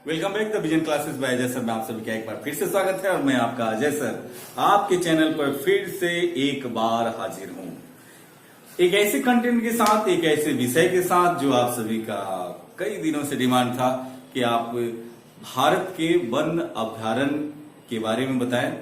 Welcome back the vision classes bye Ajay sir में आप सभी का एक बार फिर से स्वागत है और मैं आपका अजय सर आपके चैनल पर फिर से एक बार हाजिर हूं एक ऐसे कंटेंट के साथ, एक ऐसे विषय के साथ जो आप सभी का कई दिनों से डिमांड था कि आप भारत के वन अभ्यारण्य के बारे में बताएं।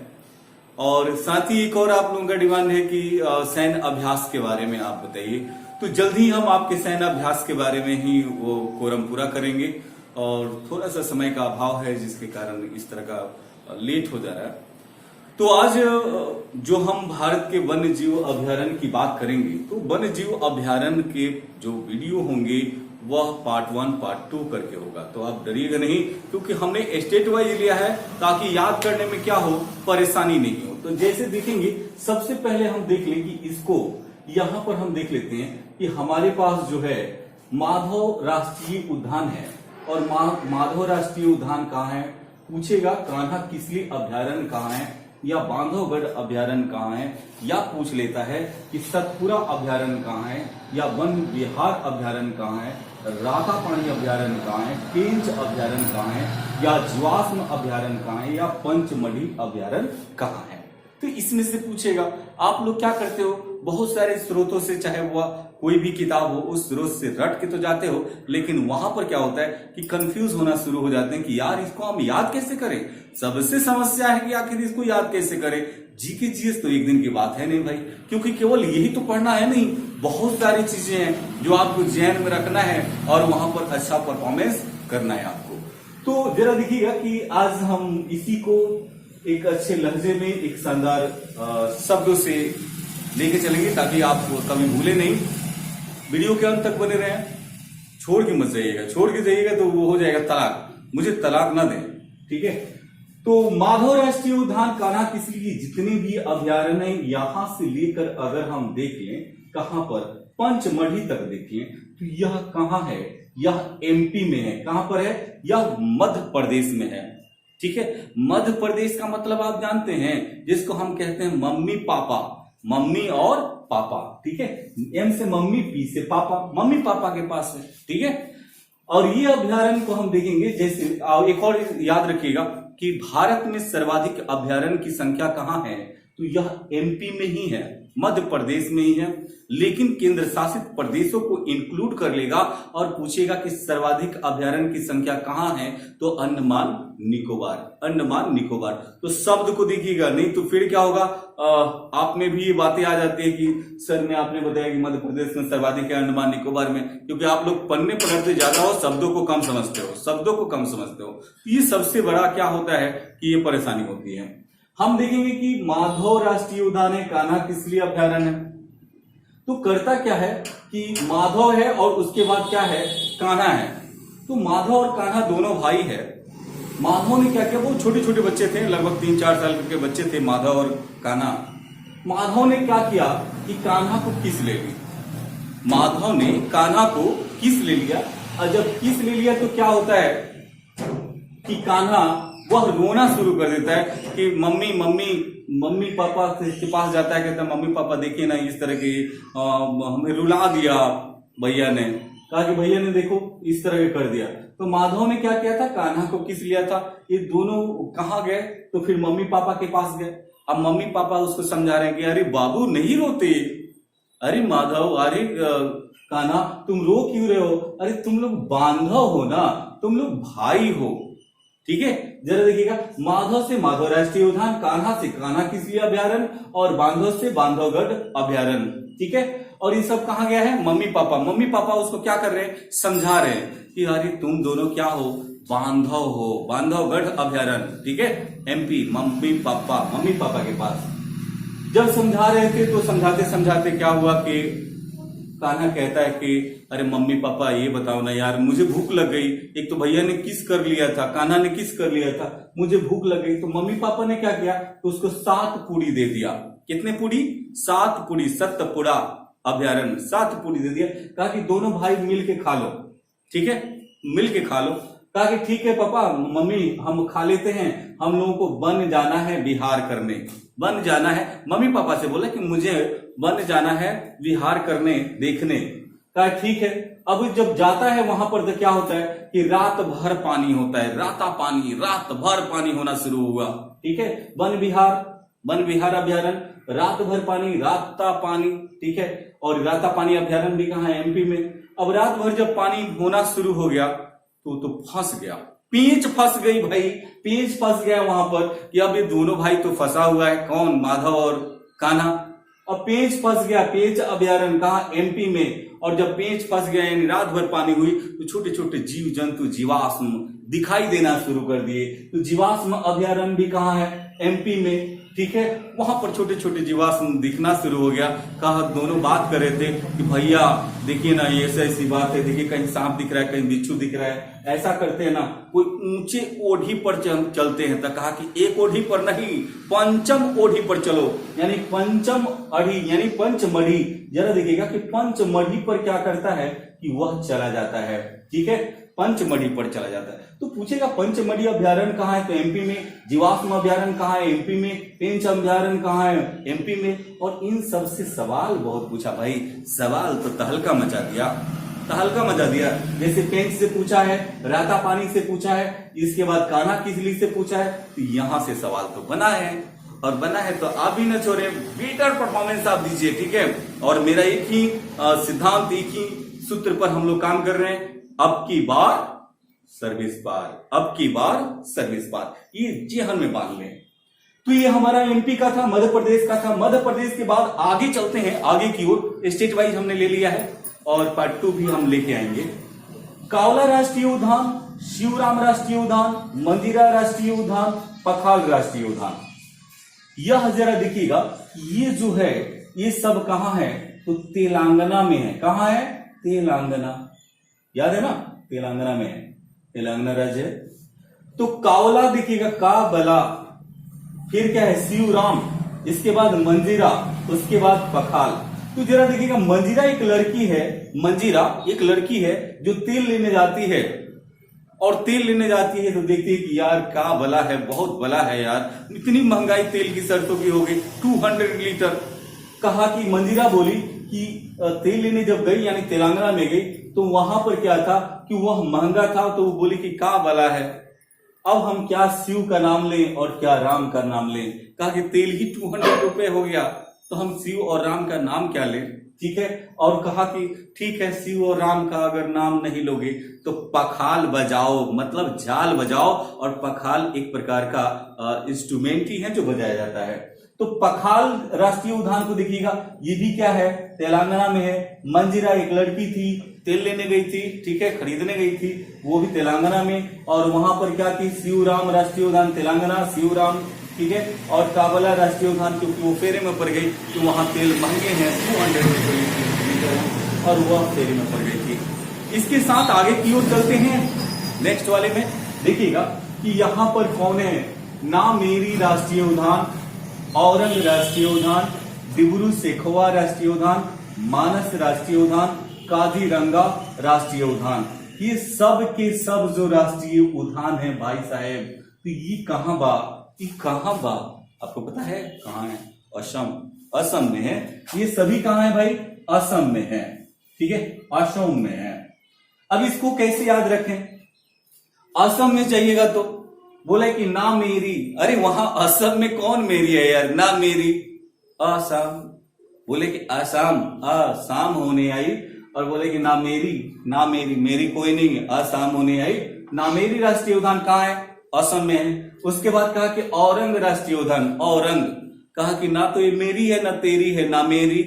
और साथ ही एक और आप लोगों का डिमांड है कि सैन्य अभ्यास के बारे में आप बताइए। तो जल्द ही हम आपके सैन्य अभ्यास के बारे में ही वो कोरम पूरा करेंगे और थोड़ा सा समय का अभाव है जिसके कारण इस तरह का लेट हो जा रहा है। तो आज जो हम भारत के वन्य जीव अभ्यारण्य की बात करेंगे तो वन्य जीव अभ्यारण्य के जो वीडियो होंगे वह पार्ट 1 पार्ट 2 करके होगा। तो आप डरिएगा नहीं क्योंकि हमने स्टेट वाइज लिया है ताकि याद करने में क्या हो, परेशानी नहीं हो। तो जैसे देखेंगे सबसे पहले हम देख लें कि इसको यहां पर हम देख लेते हैं कि हमारे पास जो है माधव राष्ट्रीय उद्यान है। और माधव राष्ट्रीय उद्यान कहाँ है पूछेगा, कान्हा किसली अभ्यारण्य कहाँ है या बांधवगढ़ अभ्यारण्य कहाँ है, या पूछ लेता है कि सतपुरा अभ्यारण्य कहाँ है या वन विहार अभ्यारण्य कहाँ है, रातापानी अभ्यारण्य कहाँ है, पेंच अभ्यारण्य कहाँ है या जीवाश्म अभ्यारण्य कहाँ है या पंचमढ़ी अभ्यारण्य कहाँ है। तो इसमें से पूछेगा। आप लोग क्या करते हो, बहुत सारे स्रोतों से चाहे वह कोई भी किताब हो उस स्रोत से रट के तो जाते हो, लेकिन वहां पर क्या होता है कि कंफ्यूज होना शुरू हो जाते हैं कि यार इसको हम याद कैसे करें। सबसे समस्या है कि आखिर इसको याद कैसे करें। जीके जीएस तो एक दिन की बात है नहीं भाई, क्योंकि केवल यही तो पढ़ना है नहीं, बहुत सारी चीजें हैं जो आपको ध्यान में रखना है और वहां पर अच्छा परफॉर्मेंस करना है आपको। तो जरा देखिएगा कि आज हम इसी को एक अच्छे लहजे में एक शानदार शब्दों से लेके चलेंगे ताकि आप कभी भूले नहीं। वीडियो के अंत तक बने रहें, छोड़ के मत जाइएगा, छोड़ के जाइएगा तो वो हो जाएगा तलाक, मुझे तलाक ना दें, ठीक है। तो माधव राष्ट्रीय उद्यान कान्हा किसली की जितने भी अभ्यारण्य यहां से लेकर अगर हम देख लें कहां पर पंचमढ़ी तक देखें तो यह कहां है, यह एमपी में है। कहां पर है, यह मध्य प्रदेश में है, ठीक है। मध्य प्रदेश का मतलब आप जानते हैं जिसको हम कहते हैं मम्मी पापा, मम्मी और पापा, ठीक है। एम से मम्मी, पी से पापा, मम्मी पापा के पास है, ठीक है। और ये अभ्यारण्य को हम देखेंगे जैसे एक और याद रखिएगा कि भारत में सर्वाधिक अभ्यारण्य की संख्या कहां है तो यह एमपी में ही है, मध्य प्रदेश में ही है, लेकिन केंद्र शासित प्रदेशों को इंक्लूड कर लेगा और पूछेगा कि सर्वाधिक अभ्यारण्य की संख्या कहां है तो अंडमान निकोबार, अंडमान निकोबार। तो शब्द को देखिएगा, नहीं तो फिर क्या होगा, आप में भी ये बातें आ जाती है कि सर ने आपने बताया कि मध्य प्रदेश में सर्वाधिक है अंडमान निकोबार में, क्योंकि आप लोग पढ़ने पढ़ते ज्यादा हो, शब्दों को कम समझते हो, शब्दों को कम समझते हो। ये सबसे बड़ा क्या होता है कि ये परेशानी होती है। हम देखेंगे कि माधव राष्ट्रीय उद्यान है, कान्हा किसली अभ्यारण्य है। तो करता क्या है कि माधव है और उसके बाद क्या है, कान्हा है। तो माधव और कान्हा दोनों भाई है। माधव ने क्या किया, वो छोटे छोटे बच्चे थे, लगभग 3-4 साल के बच्चे थे माधव और कान्हा। माधव ने क्या किया कि कान्हा को किस ले ली, माधव ने कान्हा को किस ले लिया। और जब किस ले लिया तो क्या होता है कि कान्हा वह रोना शुरू कर देता है कि मम्मी मम्मी, मम्मी पापा के पास जाता है, कहता है मम्मी पापा देखिए ना इस तरह की हमें रुला दिया भैया ने, कहा कि भैया ने देखो इस तरह के कर दिया। तो माधव ने क्या किया था, कान्हा को किस लिया था। ये दोनों कहाँ गए तो फिर मम्मी पापा के पास गए। अब मम्मी पापा उसको समझा रहे हैं कि अरे बाबू नहीं रोते, अरे माधव, अरे कान्हा तुम रो क्यों रहे हो, अरे तुम लोग बांधव हो ना, तुम लोग भाई हो, ठीक है। जरा देखिएगा, माधव से माधव राष्ट्रीय उद्यान, कान्हा से कान्हा किसली अभ्यारण्य और बांधव से बांधवगढ़ अभ्यारण्य, ठीक है। और ये सब कहाँ गया है, मम्मी पापा। मम्मी पापा उसको क्या कर रहे हैं, समझा रहे हैं कि अरे तुम दोनों क्या हो, बांधव हो, बांधवगढ़ अभ्यारण्य, ठीक है, एमपी। मम्मी पापा के पास जब समझा रहे थे तो समझाते समझाते क्या हुआ कि कान्हा कहता है कि अरे मम्मी पापा ये बताओ ना यार, मुझे भूख लग गई। एक तो भैया ने किस कर लिया था, कान्हा ने किस कर लिया था, मुझे भूख लग गई। तो मम्मी पापा ने क्या किया, तो उसको 7 पूड़ी दे दिया। कितने पूड़ी, 7 पूड़ी, सतपुड़ा अभ्यारण्य 7 पूड़ी दे दिया। कहा कि दोनों भाई मिल के खा लो, ठीक है, मिल के खा लो। कहा कि ठीक है पापा, मम्मी हम खा लेते हैं, हम लोगों को वन जाना है विहार करने, वन जाना है। मम्मी पापा से बोला कि मुझे वन जाना है विहार करने, देखने। कहा ठीक है। अब जब जाता है वहां पर तो क्या होता है कि रात भर पानी होता है, रात भर पानी होना शुरू हुआ। ठीक है, वन विहार अभ्यारण्य, रात भर पानी, राता पानी। ठीक है, और राता पानी अभ्यारण्य भी कहाँ है? एमपी में। अब रात भर जब पानी होना शुरू हो गया तो फंस गया, पेंच फंस गई भाई, पेंच फंस गया वहां पर कि अब ये दोनों भाई तो फंसा हुआ है, कौन? माधव और कान्हा। अब पेंच फंस गया, पेंच अभ्यारण्य कहाँ? एमपी में। और जब पेंच फंस गया यानी रात भर पानी हुई तो छोटे छोटे जीव जंतु, जीवाश्म दिखाई देना शुरू कर दिए। तो जीवाश्म अभ्यारण्य भी कहाँ है? एमपी में। ठीक है, वहां पर छोटे छोटे जीवाश्म दिखना शुरू हो गया। कहा दोनों बात कर रहे थे कि भैया देखिए ना, ये ऐसी बात है, देखिए कहीं सांप दिख रहा है, कहीं बिच्छू दिख रहा है, ऐसा करते हैं ना, कोई ऊंचे ओढ़ी पर चलते हैं। तो कहा कि एक ओढ़ी पर नहीं, पंचम ओढ़ी पर चलो, यानी पंचम अढ़ी यानी पंचमढ़ी। जरा देखिएगा कि पंचमढ़ी पर क्या करता है कि वह चला जाता है। ठीक है, पंचमढ़ी पर चला जाता है। तो पूछेगा पंचमढ़ी अभ्यारण्य कहाँ है? तो एमपी में। जीवाश्म अभ्यारण्य कहाँ है? एमपी में। पेंच अभ्यारण्य कहाँ है? एमपी में। और इन सब से सवाल बहुत पूछा भाई, सवाल तो तहलका मचा दिया। जैसे पेंच से पूछा है, राता पानी से पूछा है, इसके बाद कान्हा किसली से पूछा है। तो यहां से सवाल तो बना है, और बना है तो आप भी न छोड़े, बेटर परफॉर्मेंस आप दीजिए। ठीक है, और मेरा एक ही सिद्धांत, एक ही सूत्र पर हम लोग काम कर रहे हैं, अब की बार सर्विस पार, ये जेहन में बांध लें। तो ये हमारा एमपी का था, मध्य प्रदेश का था। मध्य प्रदेश के बाद आगे चलते हैं, आगे की ओर। स्टेट वाइज हमने ले लिया है और पार्ट 2 भी हम लेके आएंगे। कावला राष्ट्रीय उद्यान, शिवराम राष्ट्रीय उद्यान, मंदिरा राष्ट्रीय उद्यान, पखाल राष्ट्रीय उद्यान। यह जरा देखिएगा, ये जो है ये सब कहां है? तो तेलंगाना में है। कहां है? तेलंगाना, याद है ना, तेलंगाना में है, तेलंगाना राज्य है। तो कावला देखिएगा, काबला, फिर क्या है? शिवराम, इसके बाद मंजीरा, उसके बाद पखाल। तो जरा देखिएगा, मंजीरा एक लड़की है जो तेल लेने जाती है, और तेल लेने जाती है तो देखती है कि यार का बला है, बहुत बला है यार, इतनी महंगाई तेल की शर्तों की हो गई, 200 लीटर। कहा कि मंजीरा बोली कि तेल लेने जब गई यानी तेलंगाना में गई तो वहां पर क्या था कि वह महंगा था, तो वो बोली कि का बला है, अब हम क्या शिव का नाम लें और क्या राम का नाम लें। कहा कि तेल ही 200 रुपए हो गया, तो हम शिव और राम का नाम क्या लें। ठीक है, और कहा कि ठीक है, शिव और राम का अगर नाम नहीं लोगे तो पखाल बजाओ, मतलब झाल बजाओ। और पखाल एक प्रकार का इंस्ट्रूमेंट ही है जो बजाया जाता है। तो पखाल राष्ट्रीय उद्यान को देखिएगा, ये भी क्या है? तेलंगाना में है। मंजीरा एक लड़की थी, तेल लेने गई थी, ठीक है, खरीदने गई थी, वो भी तेलंगाना में। और वहां पर क्या थी? शिवराम राष्ट्रीय उद्यान, तेलंगाना, शिवराम। ठीक है, और काबला राष्ट्रीय उद्यान, क्योंकि वो फेरे में पड़ गई तो वहां तेल महंगे हैं, 200 लीटर, और वह फेरे में पड़ गई थी। इसके साथ आगे की ओर चलते हैं, नेक्स्ट वाले में देखिएगा कि यहाँ पर कौन है? नामेरी राष्ट्रीय उद्यान, औरंग राष्ट्रीय उद्यान, डिब्रू सैखोवा राष्ट्रीय उद्यान, मानस राष्ट्रीय उद्यान, काजीरंगा राष्ट्रीय उद्यान। ये सब के सब जो राष्ट्रीय उद्यान है भाई साहेब, तो ये कहां बा? आपको पता है कहां है? असम में है। ये सभी कहां है भाई? असम में है। ठीक है, असम में है। अब इसको कैसे याद रखें? असम में चाहिएगा तो बोले कि ना मेरी, अरे वहां असम में कौन मेरी है यार? ना मेरी, असम। बोले कि आसाम होने आई, और बोले कि ना मेरी, मेरी कोई नहीं है, आसाम होने आई। ना मेरी राष्ट्रीय उद्यान कहाँ है? असम में है। उसके बाद कहा कि औरंग राष्ट्रीय उद्यान, औरंग। कहा कि ना तो ये मेरी है ना तेरी है, ना मेरी,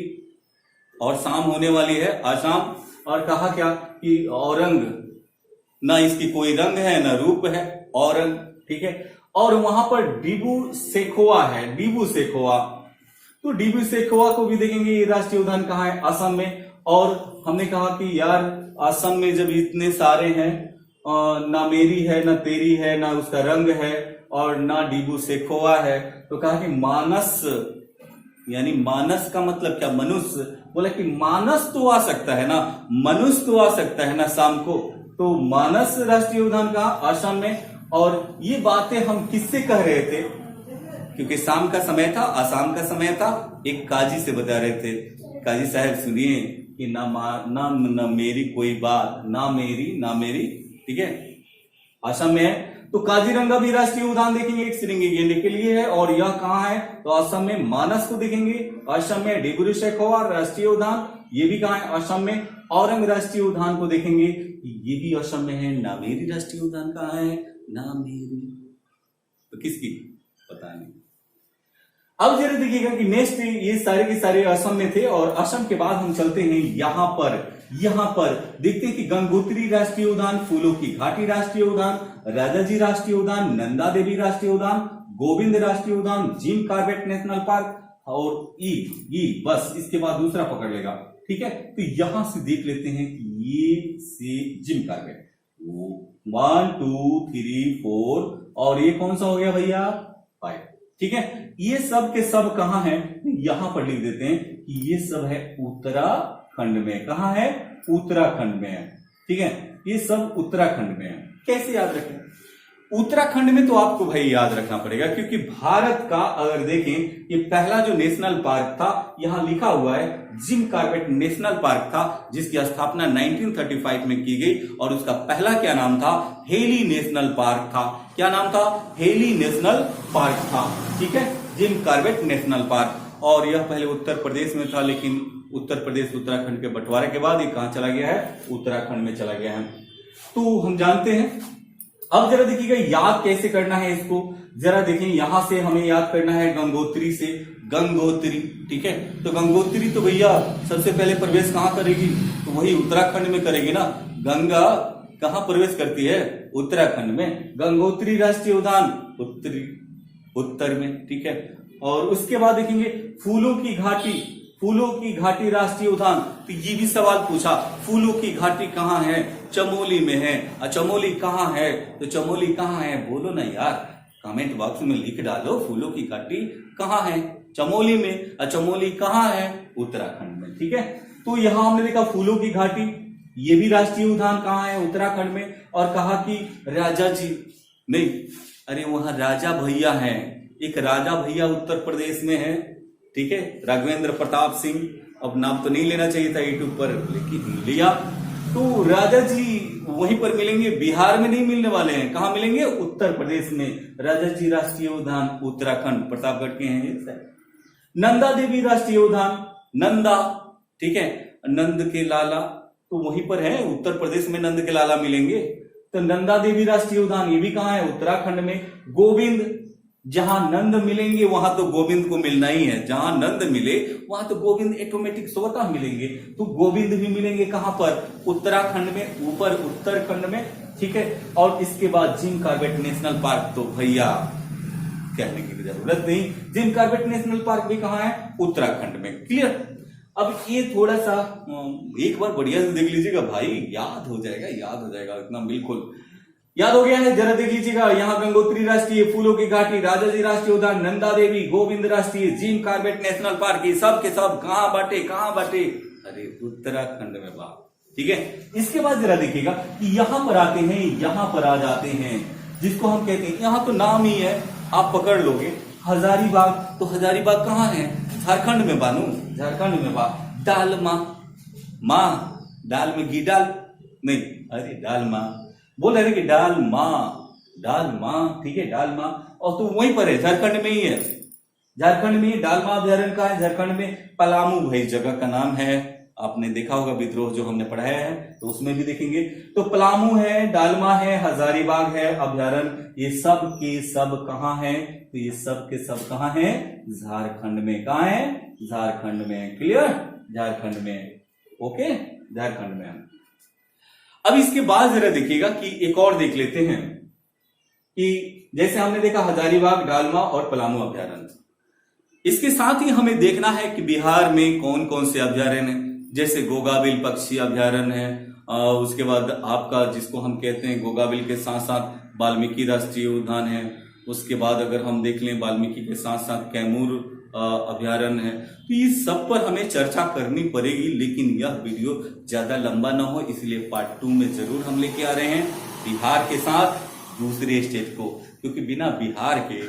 और शाम होने वाली है आसाम। और कहा क्या कि औरंग, ना इसकी कोई रंग है ना रूप है, औरंग। ठीक है, और वहां पर डिब्रू सैखोवा है, डिब्रू सैखोवा। तो डिब्रू सैखोवा को भी देखेंगे, ये राष्ट्रीय उद्यान कहाँ है? असम में। और हमने कहा कि यार असम में जब इतने सारे हैं, ना मेरी है ना तेरी है ना उसका रंग है और ना डिब्रू सैखोवा है, तो कहा कि मानस, यानी मानस का मतलब क्या? मनुष्य। बोला कि मानस तो आ सकता है ना, मनुष्य तो आ सकता है ना शाम को। तो मानस राष्ट्रीय उद्यान कहा? असम में। और ये बातें हम किससे कह रहे थे? क्योंकि शाम का समय था, आसाम का समय था, एक काजी से बता रहे थे, काजी साहब सुनिए, कि ना मेरी कोई बात, ना मेरी, ठीक है। असम में है तो काजीरंगा भी राष्ट्रीय उद्यान देखेंगे, एक श्रृंगी गेंडे के लिए है। और यह कहाँ है, तो असम में मानस को देखेंगे। असम में डिब्रू सैखोवा राष्ट्रीय उद्यान, ये भी कहाँ है, असम में। औरंग राष्ट्रीय उद्यान को देखेंगे, ये भी असम में है। नामेरी राष्ट्रीय उद्यान कहाँ है, नामेरी, तो किसकी पता नहीं। अब जरा देखिएगा कि नेक्स्ट ये सारे के सारे असम में थे, और असम के बाद हम चलते हैं यहां पर देखते हैं कि गंगोत्री राष्ट्रीय उद्यान, फूलों की घाटी राष्ट्रीय उद्यान, राजाजी राष्ट्रीय उद्यान, नंदा देवी राष्ट्रीय उद्यान, गोविंद राष्ट्रीय उद्यान, जिम कॉर्बेट नेशनल पार्क और ई बस इसके बाद दूसरा पकड़ लेगा, ठीक है। तो यहां से देख लेते हैं कि ये से जिम कॉर्बेट 1 2 3 4 और ये कौन सा हो गया भैया 5, ठीक है। ये सब के सब कहां है, यहां पर लिख देते हैं कि ये सब है उत्तराखंड में। कहां है, उत्तराखंड में है, ठीक है। ये सब उत्तराखंड में है। कैसे याद रखें, उत्तराखंड में तो आपको भाई याद रखना पड़ेगा, क्योंकि भारत का अगर देखें ये पहला जो नेशनल पार्क था, यहां लिखा हुआ है जिम कॉर्बेट नेशनल पार्क था, जिसकी स्थापना 1935 में की गई। और उसका पहला क्या नाम था, हेली नेशनल पार्क था। क्या नाम था, हेली नेशनल पार्क था, ठीक है, जिम कॉर्बेट नेशनल पार्क। और यह पहले उत्तर प्रदेश में था, लेकिन उत्तर प्रदेश उत्तराखंड के बंटवारे के बाद ये कहां चला गया है, उत्तराखंड में चला गया है। तो हम जानते हैं। अब जरा देखिएगा याद कैसे करना है इसको, जरा देखें। यहां से हमें याद करना है गंगोत्री से, गंगोत्री, ठीक है। तो गंगोत्री तो भैया सबसे पहले प्रवेश कहां करेगी, तो वही उत्तराखंड में करेगी ना। गंगा कहां प्रवेश करती है, उत्तराखंड में। गंगोत्री राष्ट्रीय उद्यान उत्तर में, ठीक है। और उसके बाद देखेंगे फूलों की घाटी राष्ट्रीय उद्यान। तो ये भी सवाल पूछा, फूलों की घाटी कहाँ है, चमोली में है। चमोली कहाँ है, तो चमोली कहाँ है, बोलो ना यार, कमेंट बॉक्स में लिख डालो, फूलों की घाटी कहाँ है, चमोली में। चमोली कहाँ है, उत्तराखंड में, ठीक है। तो यहां हमने देखा फूलों की घाटी, ये भी राष्ट्रीय उद्यान कहाँ है, उत्तराखंड में। और कहा कि राजा जी नहीं, अरे वहां राजा भैया है, एक राजा भैया उत्तर प्रदेश में है, ठीक है, राघवेंद्र प्रताप सिंह। अब नाम तो नहीं लेना चाहिए था यूट्यूब पर, लेकिन लिया। तो राजा जी वहीं पर मिलेंगे, बिहार में नहीं मिलने वाले हैं, कहां मिलेंगे, उत्तर प्रदेश में। राजा जी राष्ट्रीय उद्यान उत्तराखंड, प्रतापगढ़ के हैं ये। नंदा देवी राष्ट्रीय उद्यान, नंदा, ठीक है, नंद के लाला, तो वहीं पर है, उत्तर प्रदेश में नंद के लाला मिलेंगे। तो नंदा देवी राष्ट्रीय उद्यान ये भी कहां है, उत्तराखंड में। गोविंद, जहां नंद मिलेंगे वहां तो गोविंद को मिलना ही है, जहां नंद मिले वहां तो गोविंद ऑटोमेटिक स्वतः मिलेंगे। तो गोविंद भी मिलेंगे कहां पर, उत्तराखंड में, ऊपर उत्तराखंड में, ठीक है। और इसके बाद जिम कॉर्बेट नेशनल पार्क, तो भैया कहने की जरूरत नहीं, जिम कॉर्बेट नेशनल पार्क भी कहां है, उत्तराखंड में। क्लियर। अब ये थोड़ा सा एक बार बढ़िया से देख लीजिएगा भाई, याद हो जाएगा इतना, बिल्कुल याद हो गया है। जरा देख लीजिएगा, यहाँ गंगोत्री राष्ट्रीय, फूलों की घाटी, राजाजी राष्ट्रीय उद्यान, नंदा देवी, गोविंद राष्ट्रीय, जिम कॉर्बेट नेशनल पार्क, ये सब के सब कहां बाटे, अरे उत्तराखंड में बात, ठीक है। इसके बाद जरा देखिएगा कि यहां पर आते हैं, यहां पर आ जाते हैं, जिसको हम कहते हैं, यहां तो नाम ही है, आप पकड़ लोगे, हजारीबाग। तो हजारीबाग कहां है, झारखंड में बानू, झारखंड में बा। डालमा, माँ, दाल में घी डाल, नहीं, अरे डालमा बोल रहे कि डालमा, ठीक है, डालमा। और तो वहीं पर है, झारखंड में ही है, झारखंड में डालमा अभ्यारण्य का है, झारखंड में। पलामू भाई जगह का नाम है, आपने देखा होगा विद्रोह जो हमने पढ़ाया है, तो उसमें भी देखेंगे। तो पलामू है, डालमा है, हजारीबाग है अभ्यारण्य, ये सब के सब कहां है, तो ये सब के सब कहां है, झारखंड में। कहां है, झारखंड में। क्लियर, झारखंड में, ओके, झारखंड में। अब इसके बाद जरा देखिएगा कि एक और देख लेते हैं कि जैसे हमने देखा हजारीबाग, डालमा और पलामू अभ्यारण्य, इसके साथ ही हमें देखना है कि बिहार में कौन कौन से अभ्यारण्य हैं। जैसे गोगाबिल पक्षी अभ्यारण्य है, उसके बाद आपका जिसको हम कहते हैं गोगाबिल के साथ साथ वाल्मीकि राष्ट्रीय उद्यान है। उसके बाद अगर हम देख लें वाल्मीकि के साथ साथ कैमूर अभ्यारण्य है। तो ये सब पर हमें चर्चा करनी पड़ेगी, लेकिन यह वीडियो ज्यादा लंबा ना हो, इसलिए पार्ट 2 में जरूर हम लेके आ रहे हैं बिहार के साथ दूसरे स्टेट को, क्योंकि बिना बिहार के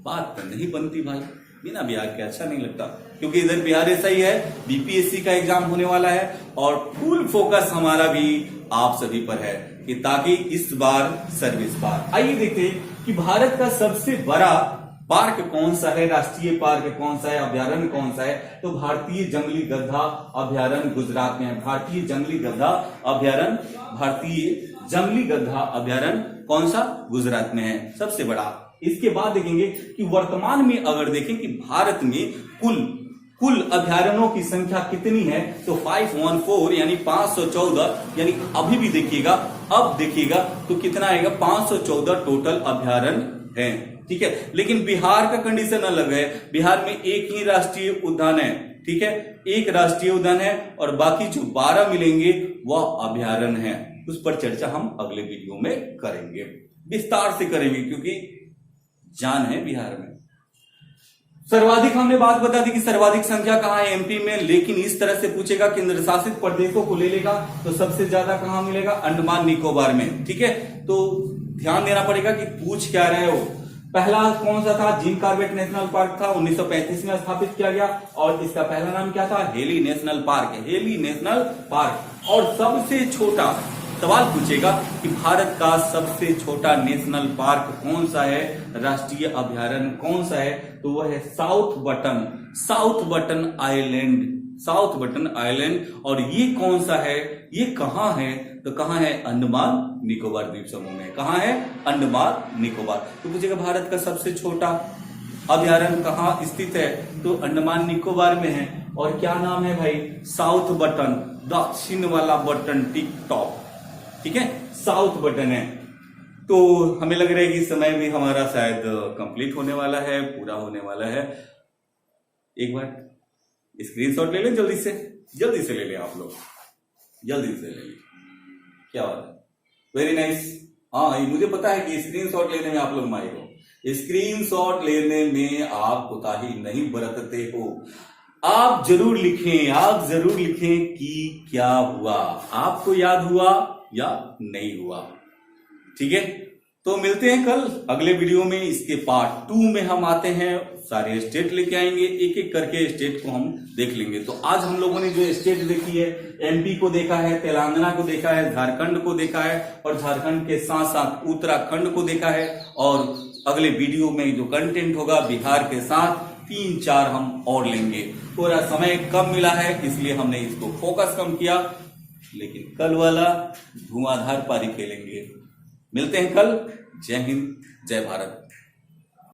बात तो नहीं बनती भाई। बिना बिहार के अच्छा नहीं लगता, क्योंकि इधर बिहार ऐसा ही है, बीपीएससी का एग्जाम होने वाला है और फुल फोकस हमारा भी आप सभी पर है कि ताकि इस बार सर्विस पार। आइए देखते हैं कि भारत का सबसे बड़ा पार्क कौन सा है, राष्ट्रीय पार्क कौन सा है, अभ्यारण्य कौन सा है। तो भारतीय जंगली गधा अभ्यारण्य गुजरात में है। भारतीय जंगली गधा अभ्यारण्य कौन सा, गुजरात में है, सबसे बड़ा। इसके बाद देखेंगे कि वर्तमान में अगर देखें कि भारत में कुल अभ्यारण्यों की संख्या कितनी है, तो 514 यानी 514, यानी अभी भी देखिएगा, अब देखिएगा तो कितना आएगा, 514 टोटल अभ्यारण्य है। ठीक है, लेकिन बिहार का कंडीशन अलग है। बिहार में एक ही राष्ट्रीय उद्यान है। ठीक है, एक राष्ट्रीय उद्यान है और बाकी जो 12 मिलेंगे वह अभ्यारण्य है। उस पर चर्चा हम अगले वीडियो में करेंगे, विस्तार से करेंगे, क्योंकि जान है बिहार में। सर्वाधिक हमने बात बता दी कि सर्वाधिक संख्या कहां है, एमपी में, लेकिन इस तरह से पूछेगा केंद्र शासित प्रदेशों को ले लेगा तो सबसे ज्यादा कहां मिलेगा, अंडमान निकोबार में। ठीक है, तो ध्यान देना पड़ेगा कि पूछ क्या रहे हो। पहला कौन सा था, जिम कॉर्बेट नेशनल पार्क था, 1935 में स्थापित किया गया और इसका पहला नाम क्या था, heli national park, heli national park. और सबसे छोटा सवाल पूछेगा कि भारत का सबसे छोटा नेशनल पार्क कौन सा है, राष्ट्रीय अभ्यारण्य कौन सा है, तो वह है साउथ बटन आइलैंड। और ये कौन सा है, ये कहां है, तो कहां है, अंडमान निकोबार द्वीप समूह में। कहां है, अंडमान निकोबार। तो पूछेगा भारत का सबसे छोटा अभ्यारण्य कहां स्थित है, तो अंडमान निकोबार में है। और क्या नाम है भाई, साउथ बटन, दक्षिण वाला बटन, टिक टॉप। ठीक है, साउथ बटन है। तो हमें लग रहा है कि समय भी हमारा शायद कंप्लीट होने वाला है, पूरा होने वाला है। एक बार स्क्रीनशॉट ले लें, जल्दी से ले लें आप लोग, जल्दी से ले लें। क्या बात है, वेरी नाइस। हाँ, मुझे पता है कि स्क्रीनशॉट लेने में आप लोग माहिर हो। स्क्रीनशॉट लेने में आप कोताही नहीं बरतते हो। आप जरूर लिखें कि क्या हुआ, आपको याद हुआ या नहीं हुआ। ठीक है, तो मिलते हैं कल अगले वीडियो में। इसके पार्ट 2 में हम आते हैं, सारे स्टेट लेके आएंगे, एक एक करके स्टेट को हम देख लेंगे। तो आज हम लोगों ने जो स्टेट देखी है, एमपी को देखा है, तेलंगाना को देखा है, झारखंड को देखा है और झारखंड के साथ साथ उत्तराखंड को देखा है। और अगले वीडियो में जो कंटेंट होगा बिहार के साथ 3-4 हम और लेंगे। पूरा समय कम मिला है, इसलिए हमने इसको फोकस कम किया, लेकिन कल वाला धुआंधार पारी खेलेंगे। मिलते हैं कल। जय हिंद, जय भारत।